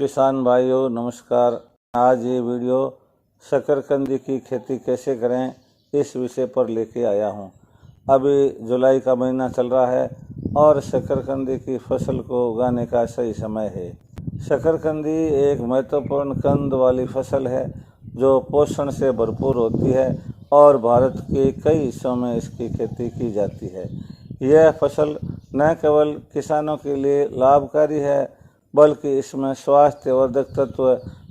किसान भाइयों नमस्कार। आज ये वीडियो शकरकंदी की खेती कैसे करें इस विषय पर लेके आया हूँ। अभी जुलाई का महीना चल रहा है और शकरकंदी की फसल को उगाने का सही समय है। शकरकंदी एक महत्वपूर्ण कंद वाली फसल है जो पोषण से भरपूर होती है और भारत के कई हिस्सों में इसकी खेती की जाती है। यह फसल न केवल किसानों के लिए लाभकारी है बल्कि इसमें स्वास्थ्यवर्धक तत्व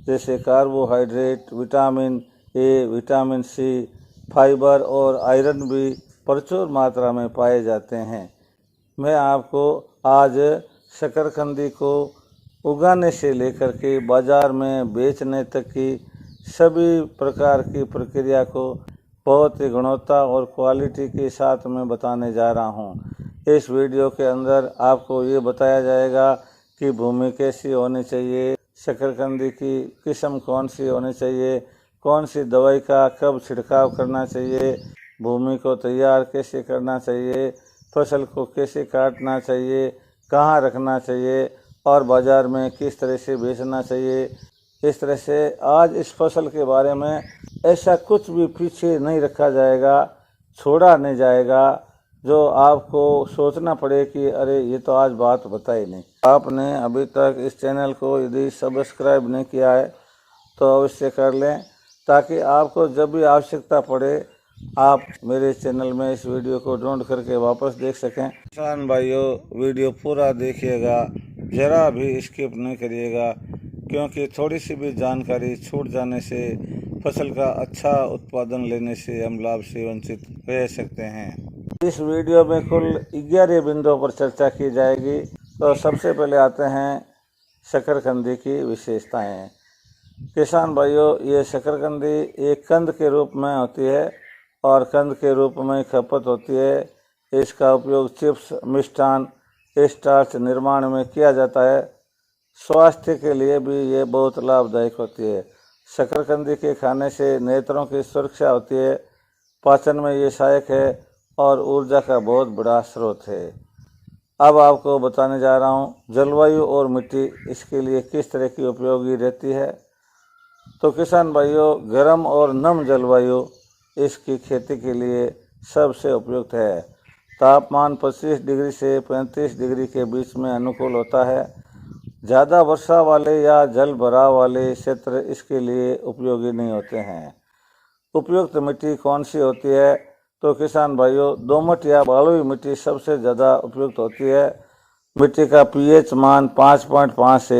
जैसे carbohydrate, vitamin A, vitamin C, fibre और आयरन भी प्रचुर मात्रा में पाए जाते हैं। मैं आपको आज शकरकंदी को उगाने से लेकर के बाज़ार में बेचने तक की सभी प्रकार की प्रक्रिया को बहुत ही गुणवत्ता और क्वालिटी के साथ में बताने जा रहा हूँ। इस वीडियो के अंदर आपको ये बताया जाएगा कि भूमि कैसी होनी चाहिए, शकरकंदी की किस्म कौन सी होनी चाहिए, कौन सी दवाई का कब छिड़काव करना चाहिए, भूमि को तैयार कैसे करना चाहिए, फसल को कैसे काटना चाहिए, कहाँ रखना चाहिए और बाज़ार में किस तरह से बेचना चाहिए। इस तरह से आज इस फसल के बारे में ऐसा कुछ भी पीछे नहीं रखा जाएगा, छोड़ा नहीं जाएगा जो आपको सोचना पड़े कि अरे ये तो आज बात बताई नहीं। आपने अभी तक इस चैनल को यदि सब्सक्राइब नहीं किया है तो अवश्य कर लें ताकि आपको जब भी आवश्यकता पड़े आप मेरे चैनल में इस वीडियो को ढूंढ करके वापस देख सकें। किसान भाइयों वीडियो पूरा देखिएगा, ज़रा भी स्किप नहीं करिएगा क्योंकि थोड़ी सी भी जानकारी छूट जाने से फसल का अच्छा उत्पादन लेने से हम लाभ से वंचित रह सकते हैं। इस वीडियो में कुल 11 बिंदुओं पर चर्चा की जाएगी। तो सबसे पहले आते हैं शकरकंदी की विशेषताएं। किसान भाइयों ये शकरकंदी एक कंद के रूप में होती है और कंद के रूप में खपत होती है। इसका उपयोग चिप्स, मिष्टान, स्टार्च निर्माण में किया जाता है। स्वास्थ्य के लिए भी ये बहुत लाभदायक होती है। शकरकंदी के खाने से नेत्रों की सुरक्षा होती है, पाचन में ये सहायक है और ऊर्जा का बहुत बड़ा स्रोत है। अब आपको बताने जा रहा हूँ जलवायु और मिट्टी इसके लिए किस तरह की उपयोगी रहती है। तो किसान भाइयों गर्म और नम जलवायु इसकी खेती के लिए सबसे उपयुक्त है। तापमान 25 डिग्री से 35 डिग्री के बीच में अनुकूल होता है। ज़्यादा वर्षा वाले या जल भराव वाले क्षेत्र इसके लिए उपयोगी नहीं होते हैं। उपयुक्त मिट्टी कौन सी होती है? तो किसान भाइयों दोमट या बलुई मिट्टी सबसे ज़्यादा उपयुक्त होती है। मिट्टी का पीएच मान 5.5 से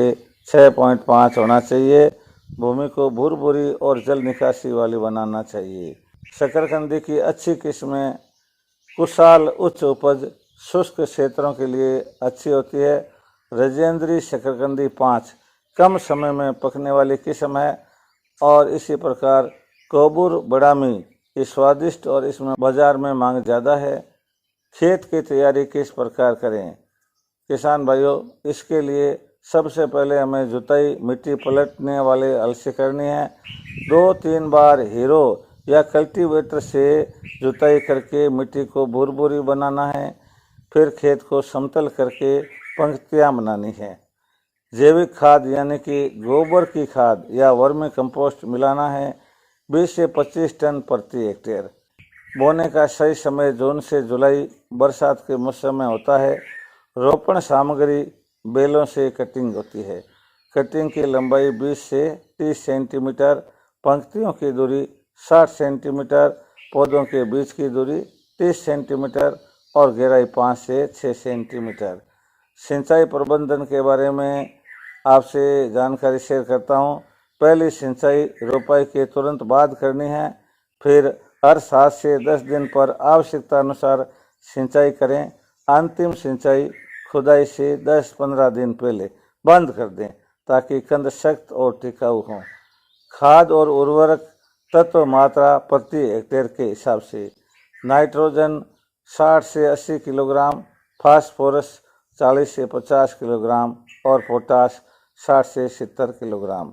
6.5 होना चाहिए। भूमि को भुरभुरी और जल निकासी वाली बनाना चाहिए। शकरकंदी की अच्छी किस्में कुशाल उच्च उपज शुष्क क्षेत्रों के लिए अच्छी होती है। राजेंद्री शकरकंदी 5 कम समय में पकने वाली किस्म है और इसी प्रकार कोबूर बड़ामी ये स्वादिष्ट और इसमें बाजार में मांग ज़्यादा है। खेत की तैयारी किस प्रकार करें? किसान भाइयों इसके लिए सबसे पहले हमें जुताई मिट्टी पलटने वाले हल से करनी है। 2-3 बार हीरो या कल्टीवेटर से जुताई करके मिट्टी को भुरभुरी बनाना है। फिर खेत को समतल करके पंक्तियाँ बनानी है। जैविक खाद यानी कि गोबर की खाद या वर्मी कंपोस्ट मिलाना है। 20 से 25 टन प्रति हेक्टेयर। बोने का सही समय जून से जुलाई बरसात के मौसम में होता है। रोपण सामग्री बेलों से कटिंग होती है। कटिंग की लंबाई 20 से 30 सेंटीमीटर, पंक्तियों की दूरी 60 सेंटीमीटर, पौधों के बीच की दूरी 30 सेंटीमीटर और गहराई 5 से 6 सेंटीमीटर। सिंचाई प्रबंधन के बारे में आपसे जानकारी शेयर करता हूँ। पहली सिंचाई रोपाई के तुरंत बाद करनी है। फिर हर 7 से 10 दिन पर आवश्यकता अनुसार सिंचाई करें। अंतिम सिंचाई खुदाई से 10-15 दिन पहले बंद कर दें ताकि कंद सख्त और टिकाऊ हों। खाद और उर्वरक तत्व मात्रा प्रति हेक्टेयर के हिसाब से नाइट्रोजन 60 से 80 किलोग्राम, फास्फोरस 40 से 50 किलोग्राम और पोटाश 60 से 70 किलोग्राम।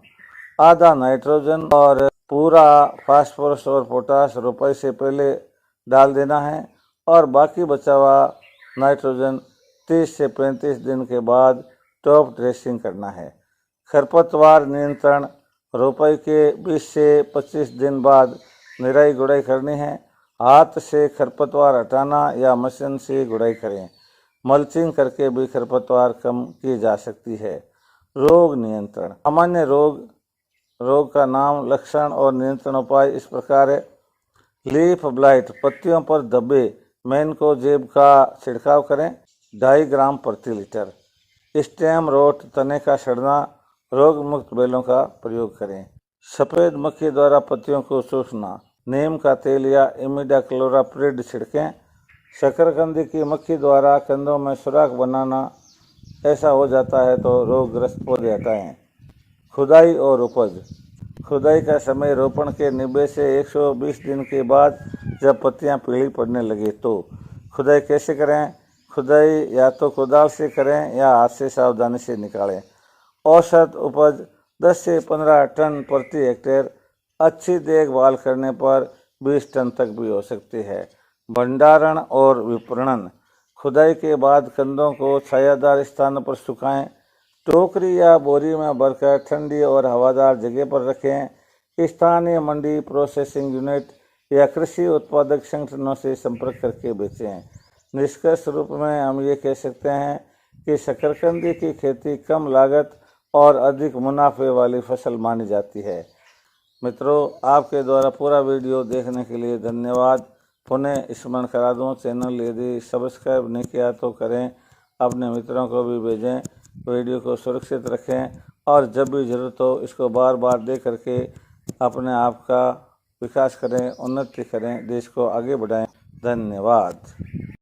आधा नाइट्रोजन और पूरा फास्फोरस और पोटाश रोपाई से पहले डाल देना है और बाकी बचा हुआ नाइट्रोजन 30 से 35 दिन के बाद टॉप ड्रेसिंग करना है। खरपतवार नियंत्रण, रोपाई के 20 से 25 दिन बाद निराई गुड़ाई करनी है। हाथ से खरपतवार हटाना या मशीन से गुड़ाई करें। मल्चिंग करके भी खरपतवार कम की जा सकती है। रोग नियंत्रण, सामान्य रोग का नाम, लक्षण और नियंत्रण उपाय इस प्रकार है। लीफ ब्लाइट, पत्तियों पर धब्बे, मैनकोजेब का छिड़काव करें 2.5 ग्राम प्रति लीटर। स्टेम रोट, तने का सड़ना, रोग मुक्त बेलों का प्रयोग करें। सफ़ेद मक्खी द्वारा पत्तियों को चूसना, नीम का तेल या इमिडाक्लोप्रिड छिड़कें। शकरकंदी की मक्खी द्वारा कंदों में सुराख बनाना, ऐसा हो जाता है तो रोगग्रस्त पौधे हटाएं। खुदाई और उपज, खुदाई का समय रोपण के 90 से 120 दिन के बाद जब पत्तियां पीली पड़ने लगे तो। खुदाई कैसे करें? खुदाई या तो कुदाल से करें या हाथ से सावधानी से निकालें। औसत उपज 10 से 15 टन प्रति हेक्टेयर, अच्छी देखभाल करने पर 20 टन तक भी हो सकती है। भंडारण और विपणन, खुदाई के बाद कंदों को छायादार स्थानों पर सुखाएं। टोकरी या बोरी में भरकर ठंडी और हवादार जगह पर रखें। स्थानीय मंडी, प्रोसेसिंग यूनिट या कृषि उत्पादक संगठनों से संपर्क करके बेचें। निष्कर्ष रूप में हम ये कह सकते हैं कि शकरकंदी की खेती कम लागत और अधिक मुनाफे वाली फसल मानी जाती है। मित्रों, आपके द्वारा पूरा वीडियो देखने के लिए धन्यवाद। पुनः स्मरण करा दूँ, चैनल यदि सब्सक्राइब नहीं किया तो करें, अपने मित्रों को भी भेजें। वीडियो को सुरक्षित रखें और जब भी ज़रूरत हो इसको बार बार देख करके अपने आप का विकास करें, उन्नति करें, देश को आगे बढ़ाएं। धन्यवाद।